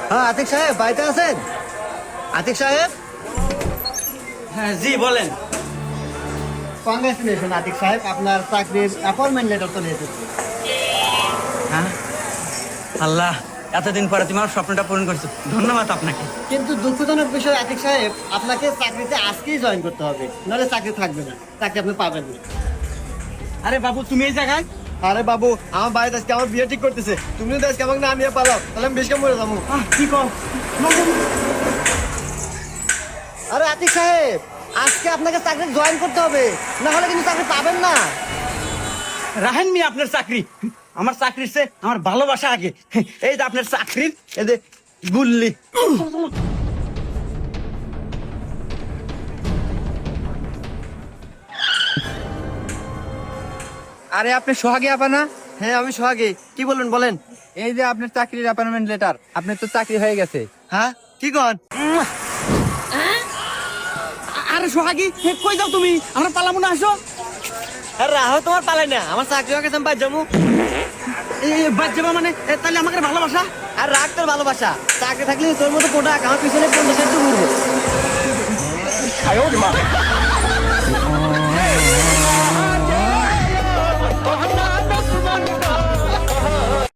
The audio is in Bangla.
হ্যাঁ আতিক সাহেব বাড়িতে আছেন? আতিক সাহেব, হ্যাঁ জি বলেন। কংগ্রেচুলেশন আতিক সাহেব, আপনার চাকরির অ্যাপয়েন্টমেন্ট লেটার চলে এসেছে। হ্যাঁ, আল্লাহ, এতদিন পরে তুমি আমার স্বপ্নটা পূরণ করছো, ধন্যবাদ আপনাকে। কিন্তু দুঃখজনক বিষয় আতিক সাহেব, আপনাকে চাকরিতে আজকেই জয়েন করতে হবে, নাহলে চাকরি থাকবে না, চাকরি আপনি পাবেন না। আরে বাবু, তুমি এই জায়গায়? আরে বাবু, আমার বাড়িতে আজকে আমার বিয়ে ঠিক করতেছে, তুমি যদি আজকে আমাকে না নিয়ে পালাও তাহলে আমি বেশি মরে যাবো। কি কর? আরে আতিক সাহেব, আজকে আপনাকে চাকরি জয়েন করতে হবে, না হলে কিন্তু চাকরি পাবেন না। রাহেন মি আপনার চাকরি, আমার চাকরির চেয়ে আমার ভালোবাসা আগে। এই যে আপনার চাকরির এই যে গুল্লি। আরে আপনি সোহাগী আপা না? হ্যাঁ আমি সোহাগী, কি বলবেন বলেন। এই যে আপনার চাকরির অ্যাপয়েন্টমেন্ট লেটার, আপনার তো চাকরি হয়ে গেছে। হ্যাঁ কি কন? আরে সোহাগী, কই যাও তুমি? আমরা পালামু না, আসো। আরে রাহো, তোমার পালাই না, আমার চাকরি হয়ে গেছে, আমি বাদ যাবো। বাদ যাবা মানে? তাহলে আমাকে ভালোবাসা? আর রাখ তোর ভালোবাসা, চাকরি থাকলে তোর মতো প্রোডাক্ট আমার পিছনে 50 ঘুরবো।